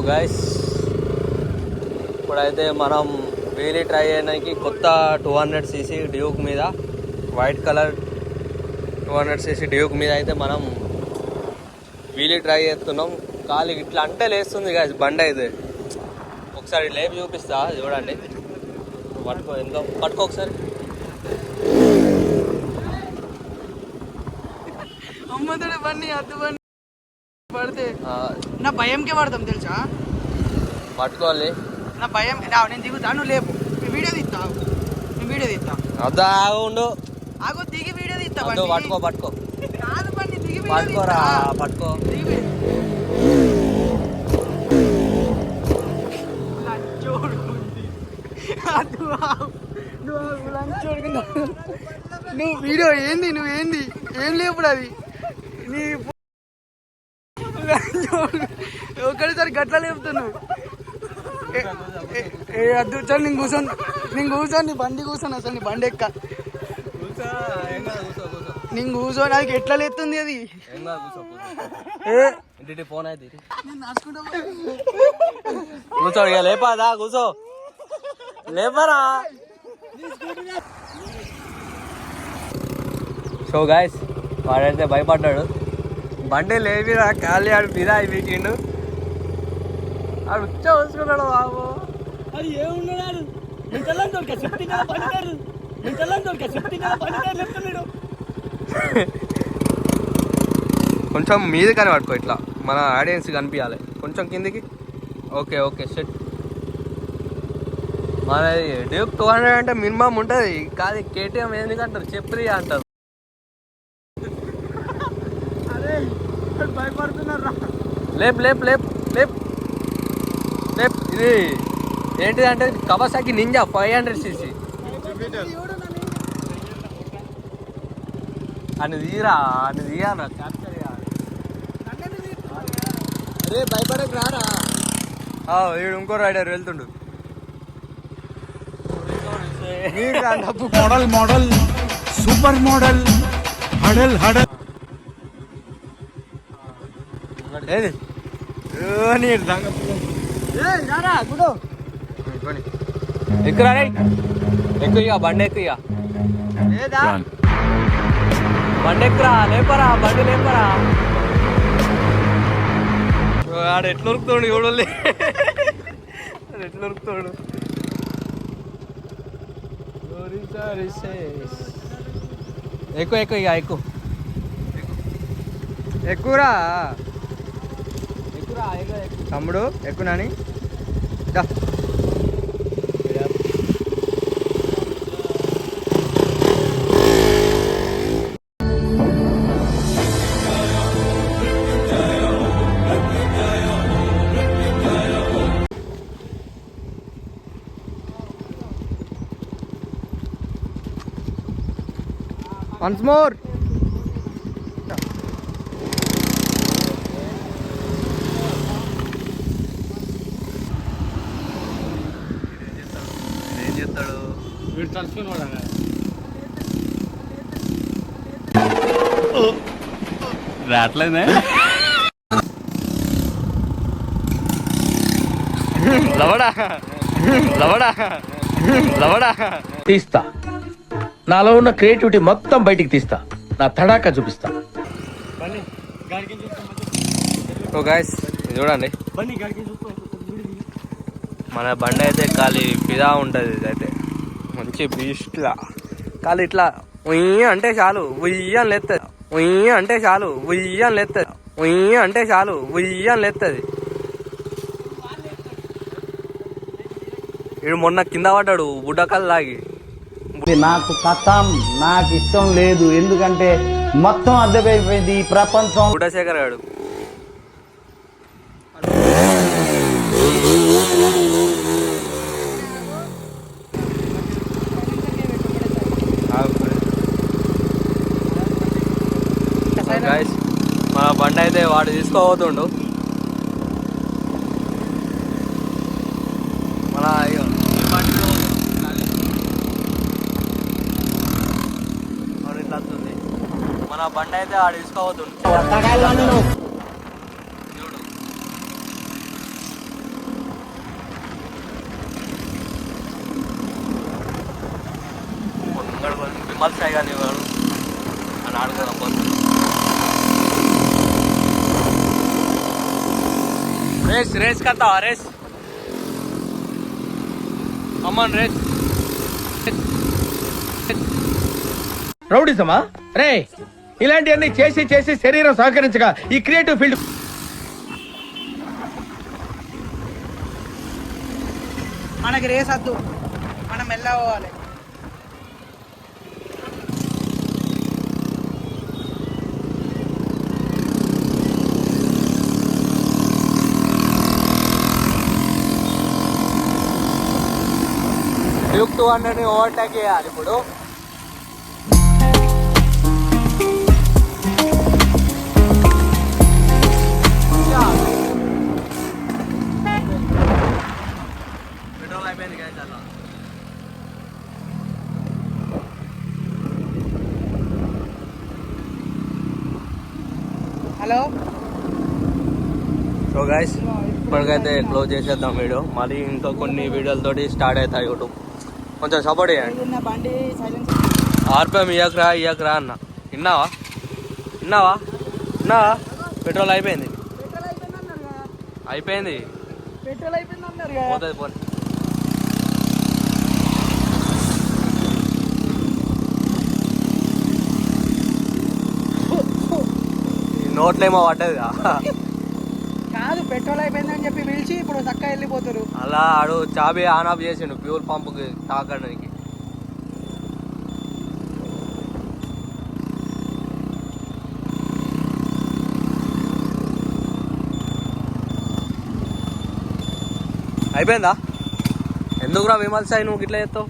Guys ఇప్పుడైతే మనం wheelie try చేయడానికి కొత్త 200cc డ్యూక్ మీద వైట్ కలర్ 200cc డ్యూక్ మీద అయితే మనం వీలీ ట్రై చేస్తున్నాం. కాలు ఇట్లా అంటే లేస్తుంది గైస్ బండి అయితే. ఒకసారి లేపి చూపిస్తా చూడండి. పట్టుకో ఎంతో పట్టుకో ఒకసారి. అమ్మతోడే బండి అద్దు బండి పడితే నా భయంకే పడతాం తెలుసా. పట్టుకోవాలి నా భయం. నేను దిగుతా నువ్వు లేపు. నేను వీడియో తీస్తా. అద్దా ఉండు ఆగు దిగి వీడియో తీస్తా. పట్టుకో పట్టుకో కాదు బండి దిగి పట్టుకోరా పట్టుకో. నువ్వు వీడియో ఏంది నువ్వేంది ఏం లేపుడు అది నీ ఒకటిసారి గట్ల లేపుతున్నావు. అద్దు సార్ నేను కూర్చోను నీ బండి కూర్చోను. అసలు నీ బండి ఎక్క నేను కూర్చోని అది ఎట్లా లేస్తుంది అది. ఫోన్ అయితే కూర్చో ఇక లేపాదా కూర్చో లేపరా. సో గాయస్ వాడైతే భయపడ్డాడు. బండి లేపిరా ఖాళీ ఆడు పిరా అయిపోయిండు. ఆడు ఉచ్చ వస్తున్నాడు బాబు. అది ఏమున్నాడు కొంచెం మీద కానీ పట్టుకో ఇట్లా మన ఆడియన్స్ కనిపించాలి. కొంచెం కిందికి. Okay okay set. మన డ్యూక్ 200 అంటే మినిమం ఉంటుంది. కాదు కేటీఎం ఎందుకంటారు చెప్పి అంటారు. భయపడుతున్నారా. లేప్ లేప్ లేప్ లేప్ లేప్. ఇది ఏంటిది అంటే కవాసాకి నింజా 500cc. అని తీరా అని తీయాలి క్యాప్చర్ చేయాలి. అరే భయపడకు రారా. వీడు ఇంకో రైడర్ వెళ్తుండు. మోడల్ సూపర్ మోడల్ హడల్ హడల్. ఏది ఎక్కురా ఎక్కువ ఇక బండి ఎక్కువ ఇక బండి ఎక్కురా లేపరా బండి లేపరా. ఆడ ఎట్లా ఉరుకుతాడు చూడలే ఎట్లా ఉరుకుతాడు. ఎక్కువ ఎక్కువ ఇక ఎక్కువ ఎక్కువరా తమ్ముడు ఎక్కునాని. Once more. ఏం చేస్తాడు వీడు తలుచుకుని వాడా. రావట్లేదే లవడా లవడా లవడా. తీస్తా నాలో ఉన్న క్రియేటివిటీ మొత్తం బయటికి తీస్తా. నా తడాకా చూపిస్తా. ఓ గాయస్ చూడండి మన బండి అయితే ఖాళీ పిదా ఉంటుంది. ఇదైతే మంచి బీస్ట్లా ఖాళీ ఇట్లా ఉయ్యి అంటే చాలు ఉయ్యని లేస్తుంది. ఉయ్యి అంటే చాలు ఉయ్యని లేస్తుంది. ఉయ్యి అంటే చాలు ఉయ్యని లేస్తుంది. వీడు మొన్న కింద పడ్డాడు బుడ్డకల్ లాగి. నాకు కథం నాకు ఇష్టం లేదు. ఎందుకంటే మొత్తం అర్థమైపోయింది ఈ ప్రపంచం. బుడ్డశేఖర్ గాడు గైస్ మన బండి అయితే వాడు తీసుకోబోతుండు. మన ఇట్లా వస్తుంది. మన బండి అయితే వాడు తీసుకోబోతుండు. విమల్ సాయి కానీ వాడు అని ఆడుకున్నాం పోతుంది. రేస్ కత్తా రేస్ అమ్మన్ రేస్ రౌడీసమా రే ఇలాంటివన్నీ చేసి చేసి శరీరం సహకరించగా ఈ క్రియేటివ్ ఫీల్డ్ మనకి రేస్ వద్దు, మనం ఎలా పోవాలి. డ్యూక్ 200 ఓవర్టేక్ చేయాలి ఇప్పుడు. పెట్రోల్ అయిపోయింది కదా చాలా. హలో సో గైస్ ఇప్పటికైతే క్లోజ్ చేసేద్దాం వీడియో. మళ్ళీ ఇంకా కొన్ని వీడియోలతోటి స్టార్ట్ అవుతాయి యూట్యూబ్. కొంచెం సపోర్ట్ చేయండి. నా బండి సైలెన్స్. ఆర్పిఎం ఇయ్యకరా అన్న. విన్నావా పెట్రోల్ అయిపోయింది. అయిపోయింది పెట్రోల్ అయిపోయింది అన్నారు కదా. పోతుంది పోనీ. ఈ నోట్లేమో పడ్డదిగా. కాదు, పెట్రోల్ అయిపోయిందని చెప్పి పిలిచి ఇప్పుడు చక్కగా వెళ్ళిపోతారు. అలా ఆడు చాబీ ఆన్ ఆఫ్ చేసిండు ఫ్యూల్ పంపుకి తాకడానికి. అయిపోయిందా? ఎందుకురా విమల్ సాయి నువ్వు ఇట్లా చేస్తావు?